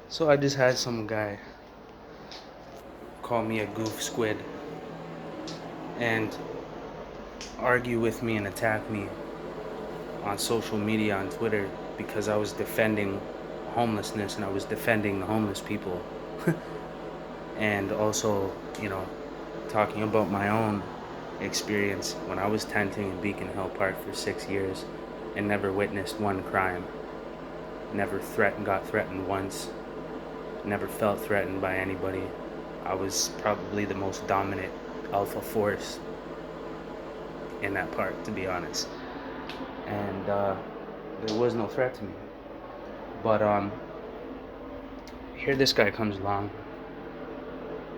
So I just had some guy call me a goof squid and argue with me and attack me on social media on Twitter because I was defending homelessness and I was defending the homeless people and also, you know, talking about my own experience when I was tenting in Beacon Hill Park for 6 years and never witnessed one crime, never got threatened once, never felt threatened by anybody. I was probably the most dominant alpha force in that park, to be honest. And there was no threat to me. But here this guy comes along,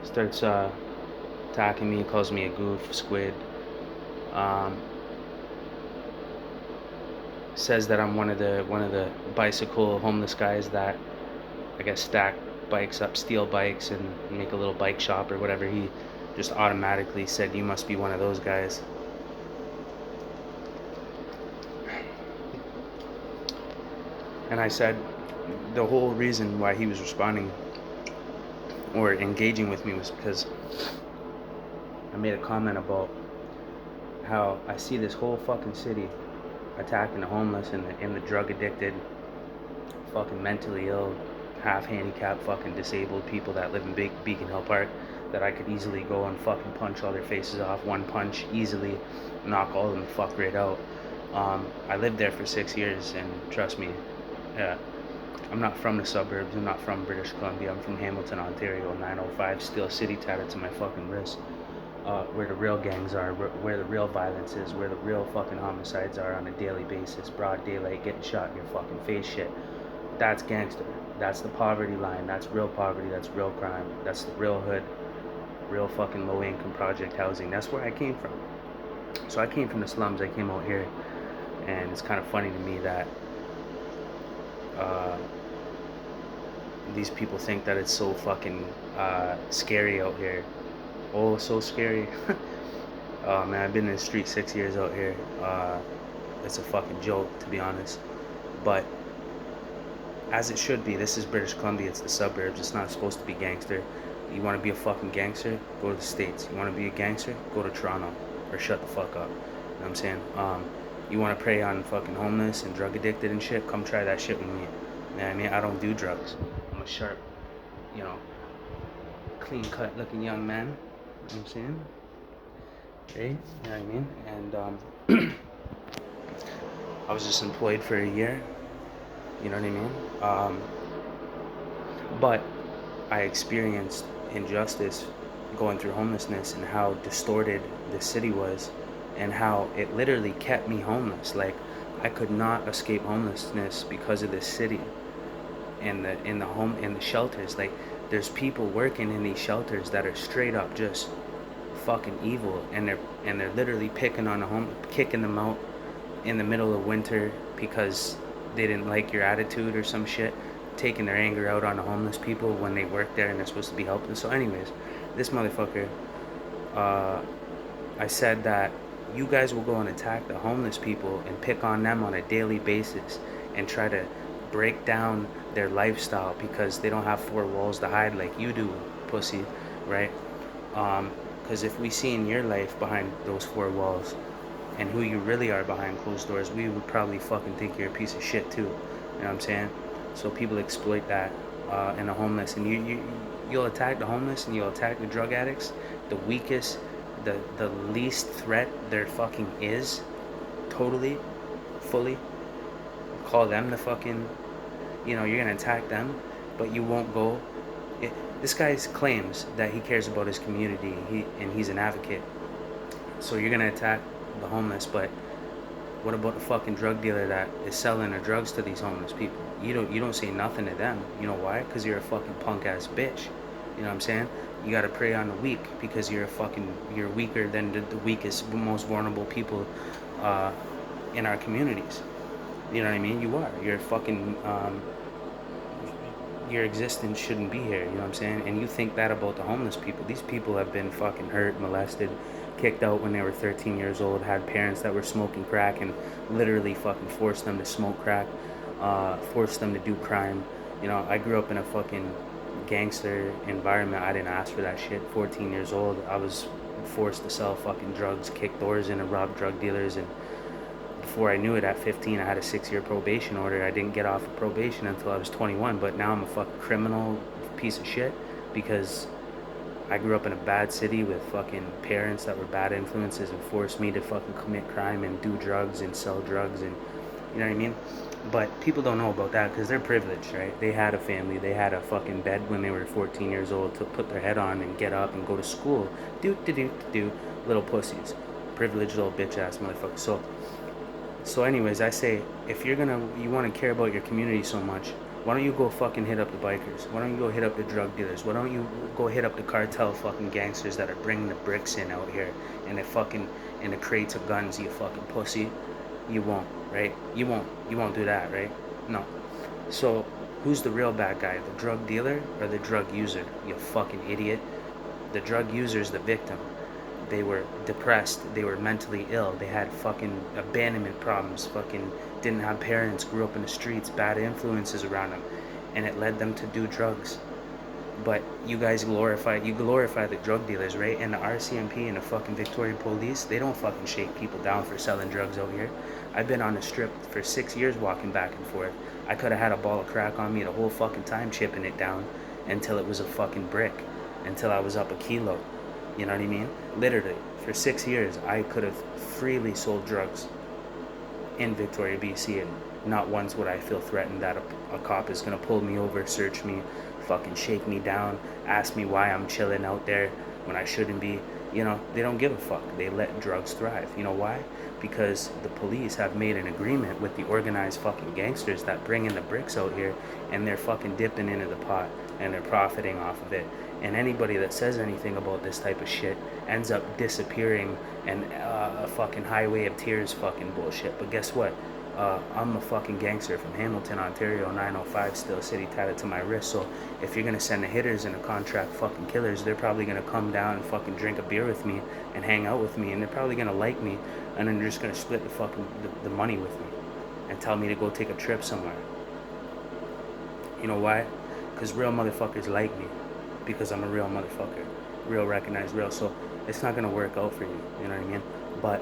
starts attacking me, calls me a goof, squid. Um, says that I'm one of the bicycle homeless guys that I guess stack bikes up, steal bikes, and make a little bike shop or whatever. He just automatically said you must be one of those guys. And I said the whole reason why he was responding or engaging with me was because I made a comment about how I see this whole fucking city attacking the homeless and the drug addicted, fucking mentally ill, half handicapped, fucking disabled people that live in Beacon Hill Park that I could easily go and fucking punch all their faces off. One punch, easily knock all of them the fuck right out. I lived there for 6 years, and trust me, yeah, I'm not from the suburbs. I'm not from British Columbia. I'm from Hamilton, Ontario, 905 Steel City tatted to my fucking wrist. Where the real gangs are, where the real violence is, where the real fucking homicides are on a daily basis. Broad daylight, getting shot in your fucking face shit. That's gangster. That's the poverty line. That's real poverty. That's real crime. That's the real hood. Real fucking low income project housing. That's where I came from. So I came from the slums. I came out here. And it's kind of funny to me that uh, these people think that it's so fucking scary out here. Oh, so scary. Oh man, I've been in the street 6 years out here. It's a fucking joke, to be honest. But as it should be, this is British Columbia. It's the suburbs. It's not supposed to be gangster. You want to be a fucking gangster? Go to the States. You want to be a gangster? Go to Toronto. Or shut the fuck up. You know what I'm saying? You want to prey on fucking homeless and drug addicted and shit? Come try that shit with me. You know what I mean? I don't do drugs. I'm a sharp, you know, clean cut looking young man. You know what I'm saying? Okay? You know what I mean? And I was just employed for a year. You know what I mean? But I experienced injustice going through homelessness and how distorted the city was and how it literally kept me homeless. Like I could not escape homelessness because of this city and the shelters. Like there's people working in these shelters that are straight up just fucking evil, and they're literally picking on kicking them out in the middle of winter because they didn't like your attitude or some shit, taking their anger out on the homeless people when they work there and they're supposed to be helping. So anyways, this motherfucker, I said that you guys will go and attack the homeless people and pick on them on a daily basis and try to break down their lifestyle because they don't have four walls to hide like you do, pussy, right? Because if we seen your life behind those four walls and who you really are behind closed doors, we would probably fucking think you're a piece of shit too. You know what I'm saying? So people exploit that in the homeless, and you'll attack the homeless and you'll attack the drug addicts, the weakest, the least threat there fucking is, totally, fully. Call them the fucking, you're gonna attack them, but you won't go. This guy claims that he cares about his community, and he's an advocate. So you're gonna attack the homeless, but what about the fucking drug dealer that is selling the drugs to these homeless people? You don't say nothing to them. You know why? Because you're a fucking punk ass bitch. You know what I'm saying? You gotta prey on the weak because you're weaker than the weakest, most vulnerable people in our communities. You know what I mean? You are. You're fucking. Your existence shouldn't be here. You know what I'm saying? And you think that about the homeless people. These people have been fucking hurt, molested, kicked out when they were 13 years old, had parents that were smoking crack and literally fucking forced them to smoke crack, forced them to do crime, You know, I grew up in a fucking gangster environment. I didn't ask for that shit. 14 years old, I was forced to sell fucking drugs, kick doors in and rob drug dealers. And before I knew it, at 15, I had a 6-year probation order. I didn't get off of probation until I was 21, but now I'm a fucking criminal piece of shit because I grew up in a bad city with fucking parents that were bad influences and forced me to fucking commit crime and do drugs and sell drugs, and you know what I mean? But people don't know about that because they're privileged, right? They had a family, they had a fucking bed when they were 14 years old to put their head on and get up and go to school. Do, little pussies. Privileged little bitch ass motherfuckers. So anyways, I say, if you want to care about your community so much, why don't you go fucking hit up the bikers? Why don't you go hit up the drug dealers? Why don't you go hit up the cartel fucking gangsters that are bringing the bricks in out here and the crates of guns, you fucking pussy? You won't, right? You won't do that, right? No. So who's the real bad guy? The drug dealer or the drug user? You fucking idiot. The drug user is the victim. They were depressed, they were mentally ill, they had fucking abandonment problems, fucking didn't have parents, grew up in the streets, bad influences around them, and it led them to do drugs. But you guys glorify the drug dealers, right? And the RCMP and the fucking Victoria police, they don't fucking shake people down for selling drugs out here. I've been on the strip for 6 years walking back and forth. I could have had a ball of crack on me the whole fucking time, chipping it down until it was a fucking brick, until I was up a kilo. You know what I mean? Literally, for 6 years, I could have freely sold drugs in Victoria, BC, and not once would I feel threatened that a cop is gonna pull me over, search me, fucking shake me down, ask me why I'm chilling out there when I shouldn't be. You know, they don't give a fuck. They let drugs thrive. You know why? Because the police have made an agreement with the organized fucking gangsters that bring in the bricks out here, and they're fucking dipping into the pot and they're profiting off of it. And anybody that says anything about this type of shit ends up disappearing and a fucking highway of tears fucking bullshit. But guess what? I'm a fucking gangster from Hamilton, Ontario, 905 Still City, tatted to my wrist. So if you're gonna send the hitters and the contract fucking killers, they're probably gonna come down and fucking drink a beer with me and hang out with me, and they're probably gonna like me, and then they're just gonna split the fucking the money with me and tell me to go take a trip somewhere. You know why? Because real motherfuckers like me, because I'm a real motherfucker, real recognized real. So it's not gonna work out for you. You know what I mean? But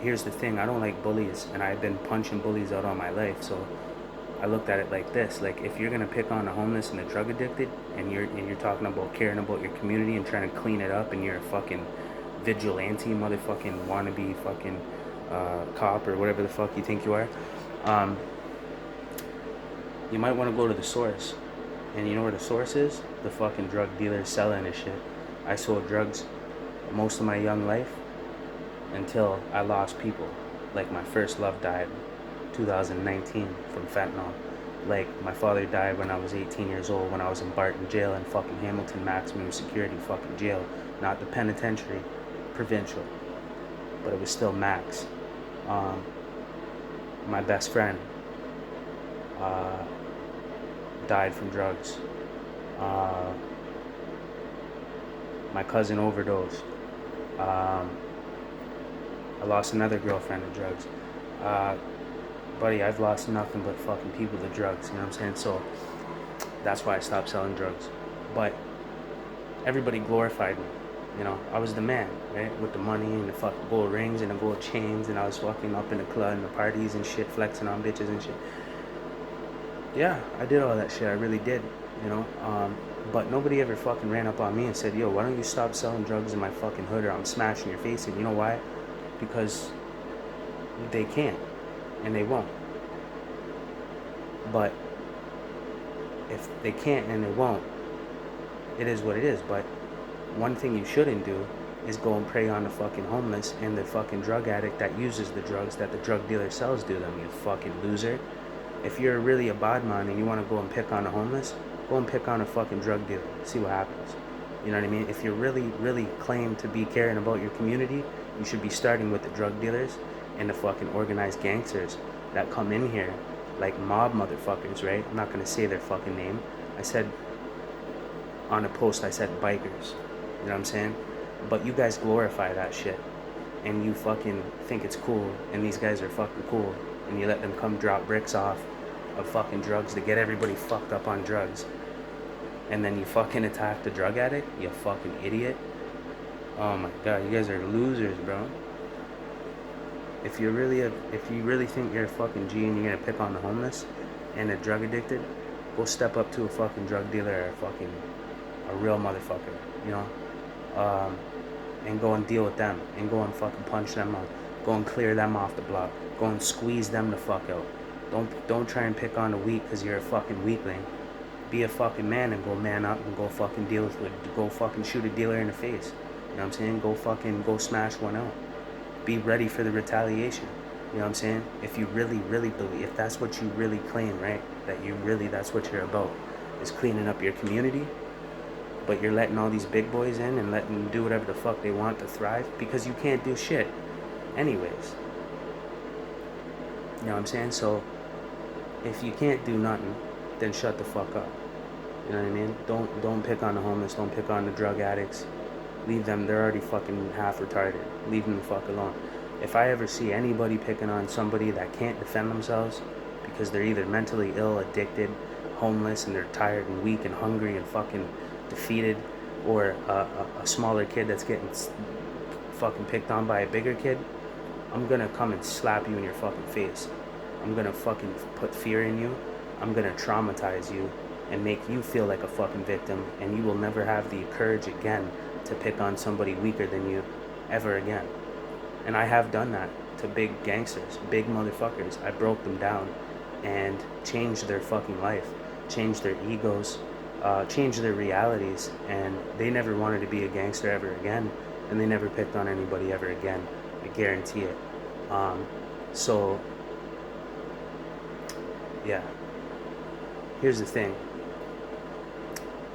here's the thing, I don't like bullies, and I've been punching bullies out all my life. So I looked at it like this: like, if you're gonna pick on the homeless and the drug addicted, and you're talking about caring about your community and trying to clean it up, and you're a fucking vigilante motherfucking wannabe fucking cop or whatever the fuck you think you are, you might want to go to the source. And you know where the source is? The fucking drug dealers selling this shit. I sold drugs most of my young life until I lost people. Like, my first love died 2019 from fentanyl. Like, my father died when I was 18 years old, when I was in Barton jail in fucking Hamilton maximum security fucking jail. Not the penitentiary, provincial, but it was still max. My best friend died from drugs. My cousin overdosed. I lost another girlfriend to drugs. Buddy, I've lost nothing but fucking people to drugs, you know what I'm saying? So that's why I stopped selling drugs. But everybody glorified me, you know? I was the man, right? With the money and the fucking gold rings and the gold chains, and I was walking up in the club and the parties and shit, flexing on bitches and shit. Yeah, I did all that shit, I really did, you know? But nobody ever fucking ran up on me and said, yo, why don't you stop selling drugs in my fucking hood, or I'm smashing your face in. You know why? Because they can't, and they won't. But if they can't and they won't, it is what it is. But one thing you shouldn't do is go and prey on the fucking homeless and the fucking drug addict that uses the drugs that the drug dealer sells to them, you fucking loser. If you're really a bad man and you want to go and pick on the homeless, go and pick on a fucking drug dealer. See what happens. You know what I mean? If you really claim to be caring about your community, you should be starting with the drug dealers and the fucking organized gangsters that come in here like mob motherfuckers, right? I'm not gonna say their fucking name. I said on a post, I said bikers. You know what I'm saying? But you guys glorify that shit, and you fucking think it's cool, and these guys are fucking cool, and you let them come drop bricks off of fucking drugs to get everybody fucked up on drugs. And then you fucking attack the drug addict, you fucking idiot. Oh my god, you guys are losers, bro. If you really think you're a fucking G and you're gonna pick on the homeless and the drug addicted, go step up to a fucking drug dealer or a real motherfucker, you know? And go and deal with them and go and fucking punch them up. Go and clear them off the block. Go and squeeze them the fuck out. Don't try and pick on the weak because you're a fucking weakling. Be a fucking man and go man up and go fucking go fucking shoot a dealer in the face. You know what I'm saying? Go smash one out. Be ready for the retaliation. You know what I'm saying? If you really believe, if that's what you really claim, right? That's what you're about, is cleaning up your community. But you're letting all these big boys in and letting them do whatever the fuck they want to thrive because you can't do shit anyways. You know what I'm saying? So if you can't do nothing, then shut the fuck up. You know what I mean? Don't pick on the homeless, don't pick on the drug addicts. Leave them, they're already fucking half retarded. Leave them the fuck alone. If I ever see anybody picking on somebody that can't defend themselves because they're either mentally ill, addicted, homeless, and they're tired and weak and hungry and fucking defeated, or a smaller kid that's getting fucking picked on by a bigger kid, I'm gonna come and slap you in your fucking face. I'm gonna fucking put fear in you. I'm gonna traumatize you and make you feel like a fucking victim, and you will never have the courage again to pick on somebody weaker than you ever again. And I have done that to big gangsters, big motherfuckers. I broke them down and changed their fucking life, changed their egos, changed their realities, and they never wanted to be a gangster ever again, and they never picked on anybody ever again. I guarantee it. So yeah, here's the thing.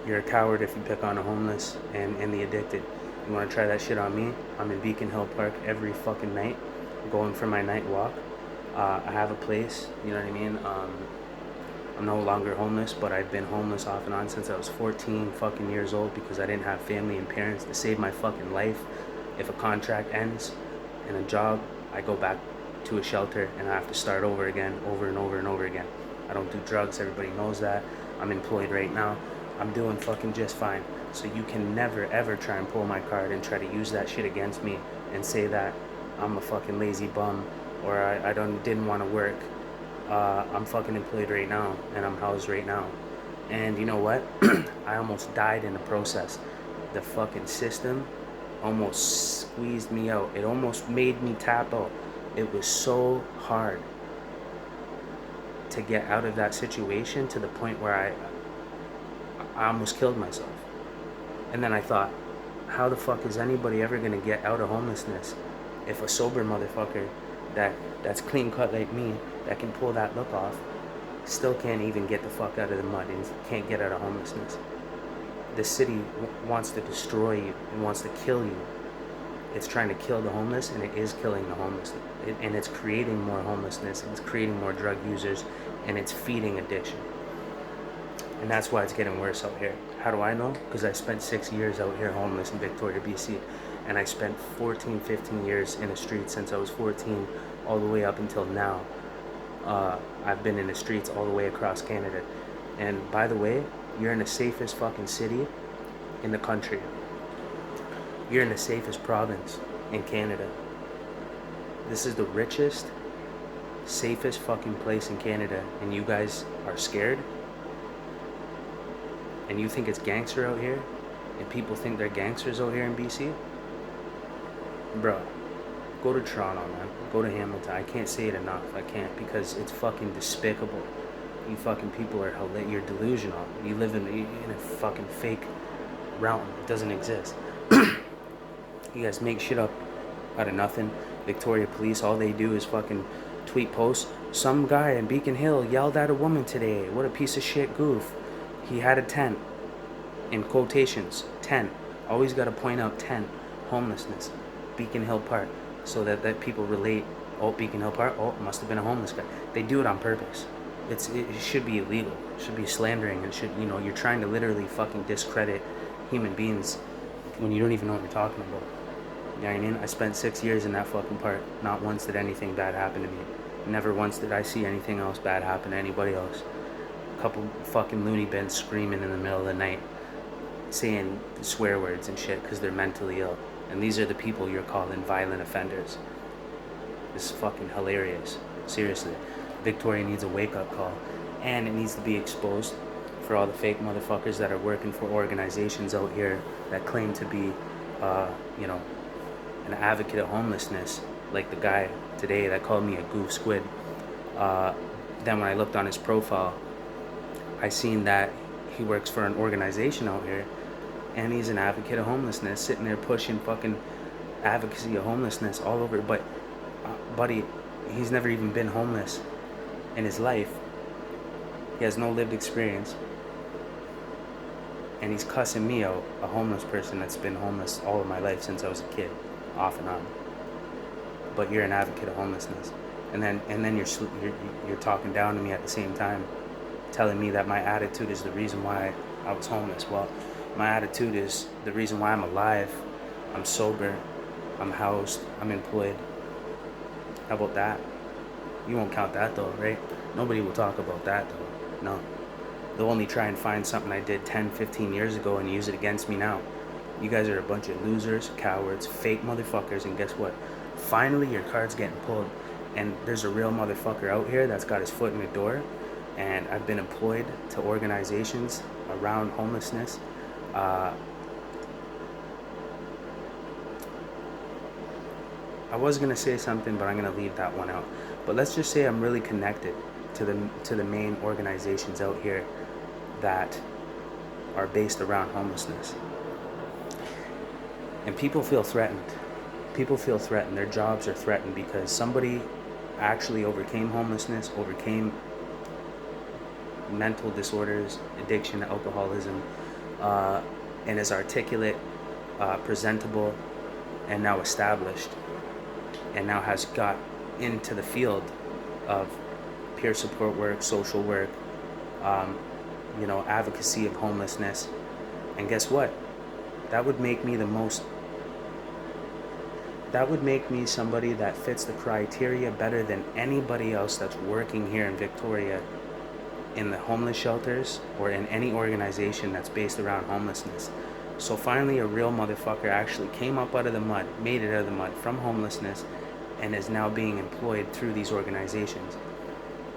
You're a coward if you pick on the homeless and the addicted. You want to try that shit on me? I'm in Beacon Hill Park every fucking night, going for my night walk. I have a place, you know what I mean? I'm no longer homeless, but I've been homeless off and on since I was 14 fucking years old because I didn't have family and parents to save my fucking life. If a contract ends in a job, I go back to a shelter and I have to start over again, over and over and over again. I don't do drugs, everybody knows that. I'm employed right now. I'm doing fucking just fine. So you can never ever try and pull my card and try to use that shit against me and say that I'm a fucking lazy bum or I didn't want to work. I'm fucking employed right now and I'm housed right now. And you know what? I almost died in the process. The fucking system almost squeezed me out. It almost made me tap out. It was so hard to get out of that situation to the point where I almost killed myself. And then I thought, how the fuck is anybody ever gonna get out of homelessness if a sober motherfucker that's clean cut like me, that can pull that look off, still can't even get the fuck out of the mud and can't get out of homelessness? The city wants to destroy you and wants to kill you. It's trying to kill the homeless, and it is killing the homeless. And it's creating more homelessness, and it's creating more drug users, and it's feeding addiction. And that's why it's getting worse out here. How do I know? Because I spent 6 years out here homeless in Victoria, BC. And I spent 14, 15 years in the streets since I was 14 all the way up until now. I've been in the streets all the way across Canada. And by the way, you're in the safest fucking city in the country. You're in the safest province in Canada. This is the richest, safest fucking place in Canada. And you guys are scared? And you think it's gangster out here? And people think they're gangsters out here in BC? Bro, go to Toronto, man. Go to Hamilton. I can't say it enough. I can't, because it's fucking despicable. You fucking people are, you're delusional. You live in a fucking fake realm. It doesn't exist. You guys make shit up out of nothing. Victoria Police, all they do is fucking tweet posts. Some guy in Beacon Hill yelled at a woman today. What a piece of shit goof. He had a tent. In quotations, 10. Always got to point out 10. Homelessness. Beacon Hill Park. So that people relate. Oh, Beacon Hill Park. Oh, it must have been a homeless guy. They do it on purpose. It should be illegal. It should be slandering. And you're trying to literally fucking discredit human beings when you don't even know what you're talking about. You know what I mean? I spent 6 years in that fucking park. Not once did anything bad happen to me. Never once did I see anything else bad happen to anybody else. A couple fucking loony bins screaming in the middle of the night, saying swear words and shit because they're mentally ill. And these are the people you're calling violent offenders. This is fucking hilarious. Seriously. Victoria needs a wake-up call. And it needs to be exposed for all the fake motherfuckers that are working for organizations out here that claim to be, an advocate of homelessness. Like the guy today that called me a goof squid. Then when I looked on his profile, I seen that he works for an organization out here, and he's an advocate of homelessness, sitting there pushing fucking advocacy of homelessness all over. But, buddy, he's never even been homeless in his life. He has no lived experience. And he's cussing me out, a homeless person that's been homeless all of my life since I was a kid, off and on. But you're an advocate of homelessness. And then you're talking down to me at the same time, telling me that my attitude is the reason why I was homeless. Well, my attitude is the reason why I'm alive. I'm sober. I'm housed. I'm employed. How about that? You won't count that though, right? Nobody will talk about that though. No. They'll only try and find something I did 10, 15 years ago and use it against me now. You guys are a bunch of losers, cowards, fake motherfuckers, and guess what? Finally, your card's getting pulled. And there's a real motherfucker out here that's got his foot in the door. And I've been employed to organizations around homelessness. I was gonna say something, but I'm gonna leave that one out. But let's just say I'm really connected to the main organizations out here that are based around homelessness. And people feel threatened. People feel threatened. Their jobs are threatened because somebody actually overcame homelessness, overcame mental disorders, addiction, alcoholism, and is articulate, presentable, and now established, and now has got into the field of peer support work, social work, advocacy of homelessness. And guess what? That would make me somebody that fits the criteria better than anybody else that's working here in Victoria in the homeless shelters or in any organization that's based around homelessness. So finally a real motherfucker actually came up out of the mud, made it out of the mud from homelessness, and is now being employed through these organizations.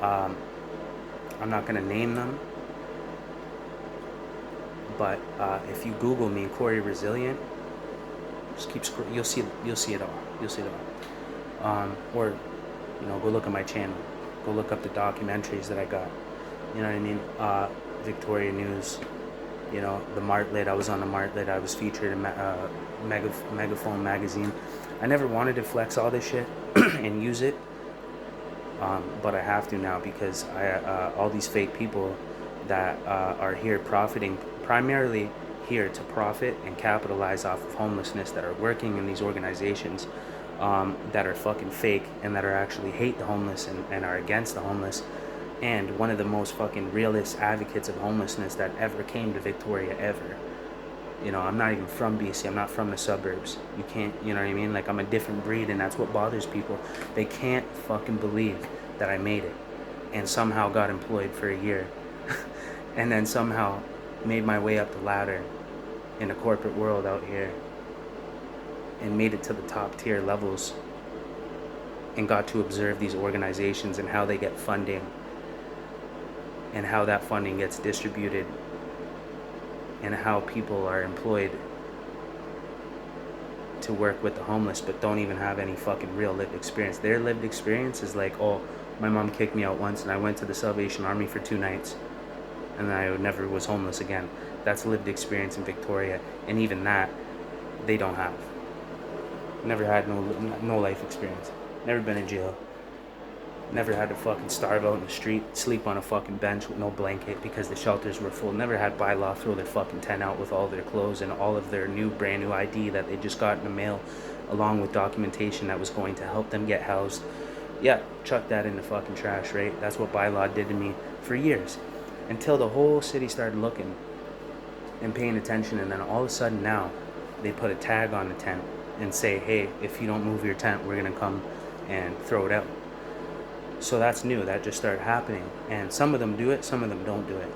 I'm not going to name them, but if you Google me, Corey Resilient, just keep scrolling. You'll see it all. Or go look at my channel. Go look up the documentaries that I got. You know what I mean? Victoria News. The Martlet. I was on the Martlet. I was featured in Megaphone magazine. I never wanted to flex all this shit and use it, but I have to now because all these fake people that are here profiting, primarily here to profit and capitalize off of homelessness, that are working in these organizations that are fucking fake and that are actually hate the homeless and are against the homeless. And one of the most fucking realist advocates of homelessness that ever came to Victoria ever. I'm not even from BC. I'm not from the suburbs. You can't, you know what I mean? Like, I'm a different breed, and that's what bothers people. They can't fucking believe that I made it and somehow got employed for a year and then somehow made my way up the ladder in the corporate world out here and made it to the top tier levels and got to observe these organizations and how they get funding and how that funding gets distributed and how people are employed to work with the homeless but don't even have any fucking real lived experience. Their lived experience is like, oh, my mom kicked me out once and I went to the Salvation Army for 2 nights and I never was homeless again. That's lived experience in Victoria, and even that they don't have. Never had no life experience. Never been in jail. Never had to fucking starve out in the street, sleep on a fucking bench with no blanket because the shelters were full. Never had bylaw throw their fucking tent out with all their clothes and all of their brand new ID that they just got in the mail, along with documentation that was going to help them get housed. Yeah, chuck that in the fucking trash, right? That's what bylaw did to me for years, until the whole city started looking and paying attention, and then all of a sudden now they put a tag on the tent and say, hey, if you don't move your tent, we're gonna come and throw it out. So that's new. That just started happening. And some of them do it, some of them don't do it.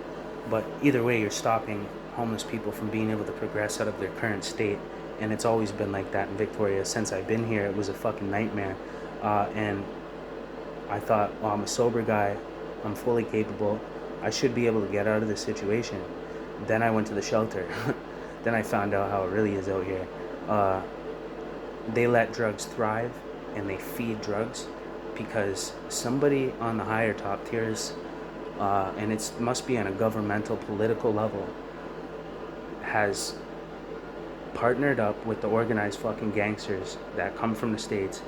But either way, you're stopping homeless people from being able to progress out of their current state. And it's always been like that in Victoria. Since I've been here, it was a fucking nightmare. And I thought, well, I'm a sober guy. I'm fully capable. I should be able to get out of this situation. Then I went to the shelter. Then I found out how it really is out here. They let drugs thrive and they feed drugs because somebody on the higher top tiers, and it must be on a governmental, political level, has partnered up with the organized fucking gangsters that come from the States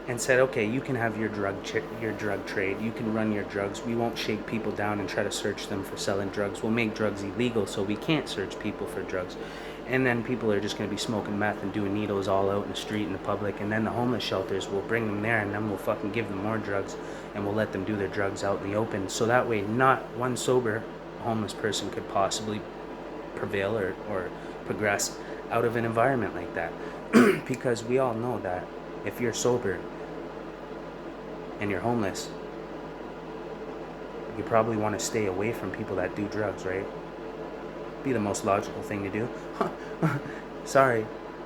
and said, okay, you can have your drug trade, you can run your drugs, we won't shake people down and try to search them for selling drugs, we'll make drugs illegal so we can't search people for drugs. And then people are just going to be smoking meth and doing needles all out in the street in the public, and then the homeless shelters will bring them there, and then we'll fucking give them more drugs and we'll let them do their drugs out in the open, so that way not one sober homeless person could possibly prevail or progress out of an environment like that. Because we all know that if you're sober and you're homeless, you probably want to stay away from people that do drugs, right? Be the most logical thing to do. Sorry,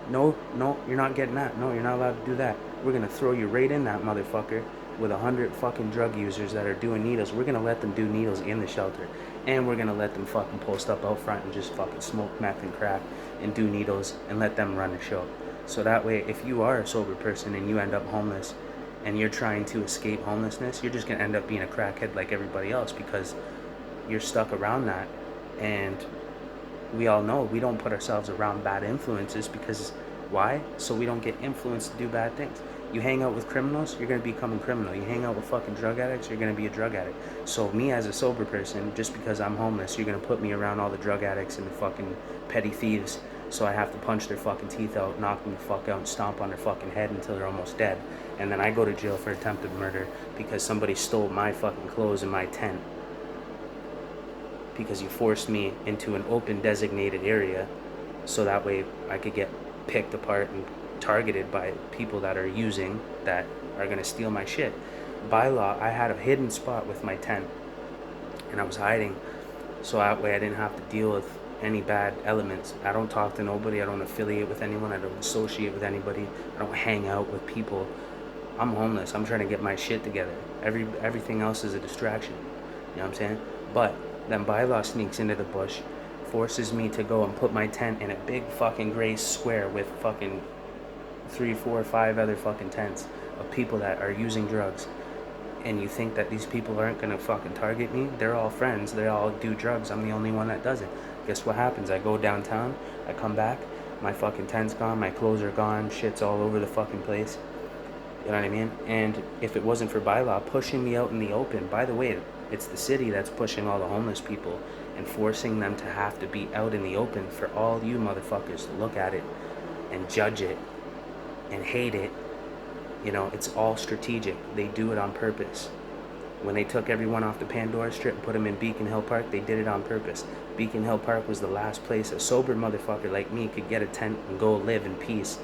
no, you're not getting that. No, you're not allowed to do that. We're gonna throw you right in that motherfucker with 100 fucking drug users that are doing needles. We're gonna let them do needles in the shelter, and we're gonna let them fucking post up out front and just fucking smoke meth and crack and do needles and let them run the show. So that way, if you are a sober person and you end up homeless and you're trying to escape homelessness, you're just gonna end up being a crackhead like everybody else because you're stuck around that. And we all know we don't put ourselves around bad influences because why? So we don't get influenced to do bad things. You hang out with criminals, you're going to become a criminal. You hang out with fucking drug addicts, you're going to be a drug addict. So me as a sober person, just because I'm homeless, you're going to put me around all the drug addicts and the fucking petty thieves, so I have to punch their fucking teeth out, knock them the fuck out, and stomp on their fucking head until they're almost dead. And then I go to jail for attempted murder because somebody stole my fucking clothes in my tent because you forced me into an open designated area so that way I could get picked apart and targeted by people that are using, that are going to steal my shit. By law, I had a hidden spot with my tent and I was hiding so that way I didn't have to deal with any bad elements. I don't talk to nobody, I don't affiliate with anyone, I don't associate with anybody, I don't hang out with people. I'm homeless, I'm trying to get my shit together. Everything else is a distraction, you know what I'm saying? But then bylaw sneaks into the bush, forces me to go and put my tent in a big fucking gray square with fucking 3, 4, 5 other fucking tents of people that are using drugs. And you think that these people aren't gonna fucking target me? They're all friends, they all do drugs, I'm the only one that doesn't. Guess what happens? I go downtown, I come back, my fucking tent's gone, my clothes are gone, shit's all over the fucking place. You know what I mean? And if it wasn't for bylaw pushing me out in the open, by the way, it's the city that's pushing all the homeless people and forcing them to have to be out in the open for all you motherfuckers to look at it and judge it and hate it. You know, it's all strategic. They do it on purpose. When they took everyone off the Pandora Strip and put them in Beacon Hill Park, they did it on purpose. Beacon Hill Park was the last place a sober motherfucker like me could get a tent and go live in peace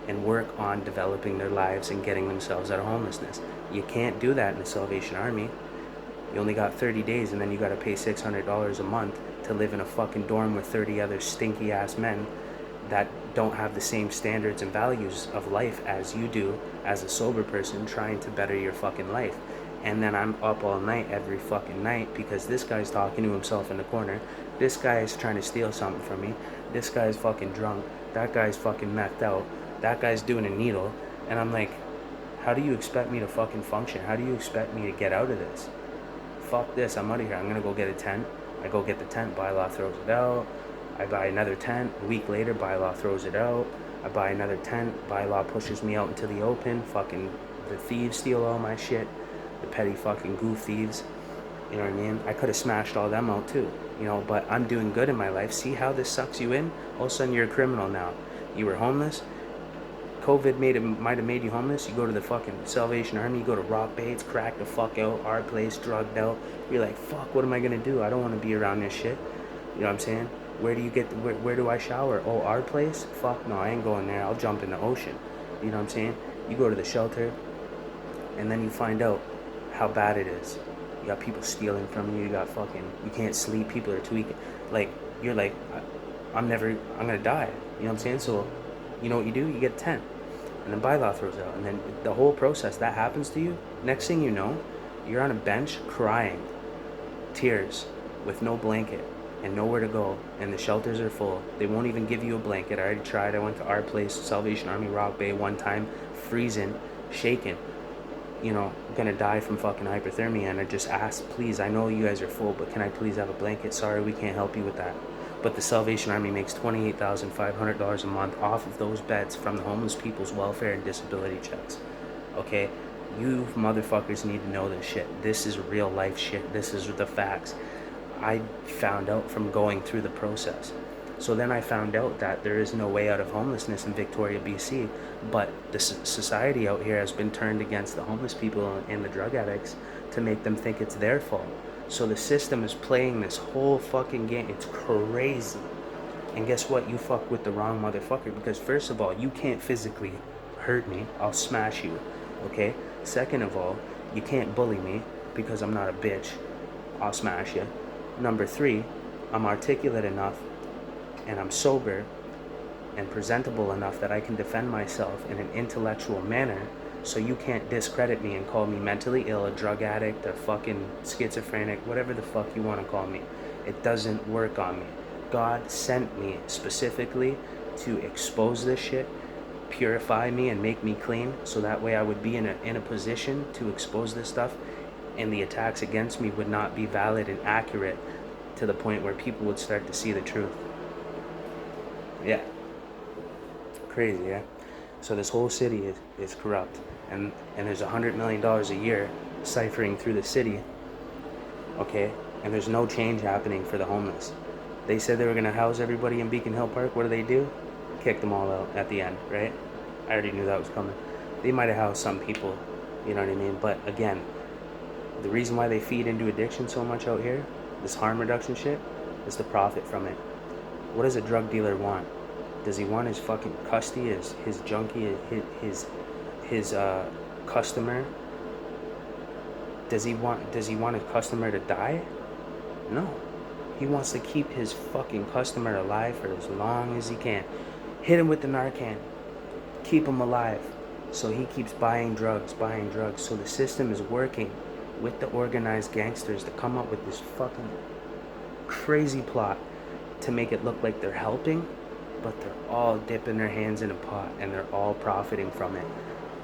and work on developing their lives and getting themselves out of homelessness. You can't do that in the Salvation Army. You only got 30 days and then you gotta pay $600 a month to live in a fucking dorm with 30 other stinky ass men that don't have the same standards and values of life as you do as a sober person trying to better your fucking life. And then I'm up all night every fucking night because this guy's talking to himself in the corner, this guy is trying to steal something from me, this guy's fucking drunk, that guy's fucking methed out, that guy's doing a needle, and I'm like, how do you expect me to fucking function? How do you expect me to get out of this? Fuck this, I'm out of here. I'm gonna go get a tent. I go get the tent, bylaw throws it out. I buy another tent. A week later, bylaw throws it out. I buy another tent. Bylaw pushes me out into the open. Fucking the thieves steal all my shit. The petty fucking goof thieves. You know what I mean? I could have smashed all them out too. You know, but I'm doing good in my life. See how this sucks you in? All of a sudden you're a criminal now. You were homeless. COVID might have made you homeless. You go to the fucking Salvation Army, you go to rock baits, crack the fuck out, our place, drugged out. You're like, fuck, what am I gonna do? I don't want to be around this shit. You know what I'm saying? Where do you get, where do I shower? Oh, our place? Fuck no, I ain't going there. I'll jump in the ocean. You know what I'm saying? You go to the shelter, And then you find out how bad it is. You got people stealing from you. You got fucking, you can't sleep. People are tweaking. Like, you're like, I'm gonna die. You know what I'm saying? So, you know what you do? You get a tent. And then bylaw throws out. And then the whole process, that happens to you. Next thing you know, you're on a bench crying, tears, with no blanket and nowhere to go. And the shelters are full. They won't even give you a blanket. I already tried. I went to our place, Salvation Army Rock Bay, one time, freezing, shaking. You know, gonna die from fucking hypothermia, and I just asked, please, I know you guys are full, but can I please have a blanket? Sorry, we can't help you with that. But the Salvation Army makes $28,500 a month off of those beds from the homeless people's welfare and disability checks. Okay? You motherfuckers need to know this shit. This is real life shit. This is the facts. I found out from going through the process. So then I found out that there is no way out of homelessness in Victoria, BC, but the society out here has been turned against the homeless people and the drug addicts to make them think it's their fault. So the system is playing this whole fucking game. It's crazy. And guess what? You fuck with the wrong motherfucker, because first of all, you can't physically hurt me. I'll smash you. Okay? Second of all, you can't bully me because I'm not a bitch. I'll smash you. Number 3, I'm articulate enough and I'm sober and presentable enough that I can defend myself in an intellectual manner, so you can't discredit me and call me mentally ill, a drug addict, a fucking schizophrenic, whatever the fuck you want to call me. It doesn't work on me. God sent me specifically to expose this shit, purify me and make me clean, so that way I would be in a position to expose this stuff, and the attacks against me would not be valid and accurate to the point where people would start to see the truth. Yeah. Crazy, yeah? So this whole city is corrupt. And there's $100 million a year ciphering through the city, okay? And there's no change happening for the homeless. They said they were going to house everybody in Beacon Hill Park. What do? Kick them all out at the end, right? I already knew that was coming. They might have housed some people, you know what I mean? But again, the reason why they feed into addiction so much out here, this harm reduction shit, is the profit from it. What does a drug dealer want? Does he want his fucking custody, his junkie, his customer? Does he want his customer to die? No. He wants to keep his fucking customer alive for as long as he can. Hit him with the Narcan. Keep him alive. So he keeps buying drugs. So the system is working with the organized gangsters to come up with this fucking crazy plot to make it look like they're helping, but they're all dipping their hands in a pot and they're all profiting from it.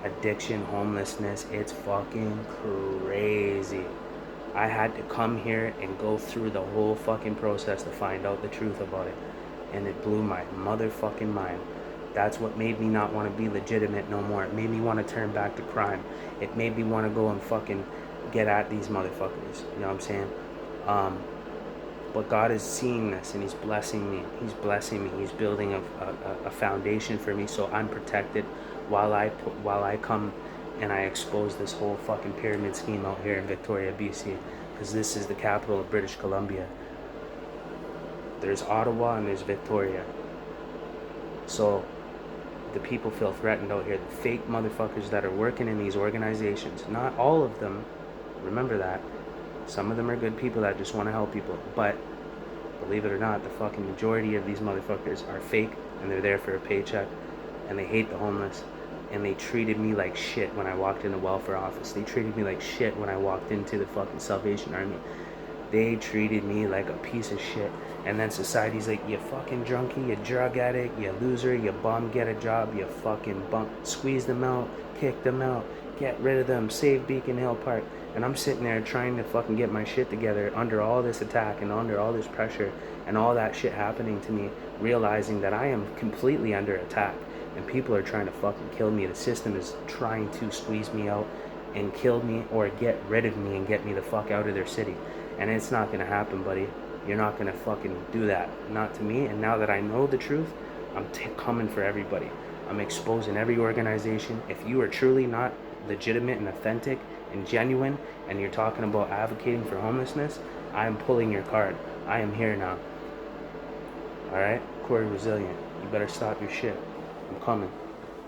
Addiction, homelessness, it's fucking crazy. I had to come here and go through the whole fucking process to find out the truth about it. And it blew my motherfucking mind. That's what made me not want to be legitimate no more. It made me want to turn back to crime. It made me want to go and fucking get at these motherfuckers. You know what I'm saying? But God is seeing this and He's blessing me. He's blessing me. He's building a foundation for me, so I'm protected while I come and I expose this whole fucking pyramid scheme out here in Victoria, BC, because this is the capital of British Columbia. There's Ottawa and there's Victoria. So the people feel threatened out here. The fake motherfuckers that are working in these organizations, not all of them, remember that. Some of them are good people that just want to help people, but believe it or not, the fucking majority of these motherfuckers are fake, and they're there for a paycheck, and they hate the homeless, and they treated me like shit when I walked in the welfare office. They treated me like shit when I walked into the fucking Salvation Army. They treated me like a piece of shit. And then society's like, you fucking junkie, you drug addict, you loser, you bum, get a job, you fucking bum. Squeeze them out, kick them out, get rid of them, save Beacon Hill Park. And I'm sitting there trying to fucking get my shit together under all this attack and under all this pressure and all that shit happening to me, realizing that I am completely under attack and people are trying to fucking kill me. The system is trying to squeeze me out and kill me or get rid of me and get me the fuck out of their city. And it's not gonna happen, buddy. You're not gonna fucking do that. Not to me. And now that I know the truth, I'm coming for everybody. I'm exposing every organization. If you are truly not legitimate and authentic and genuine, and you're talking about advocating for homelessness, I am pulling your card. I am here now. Alright? Corey Resilient. You better stop your shit. I'm coming.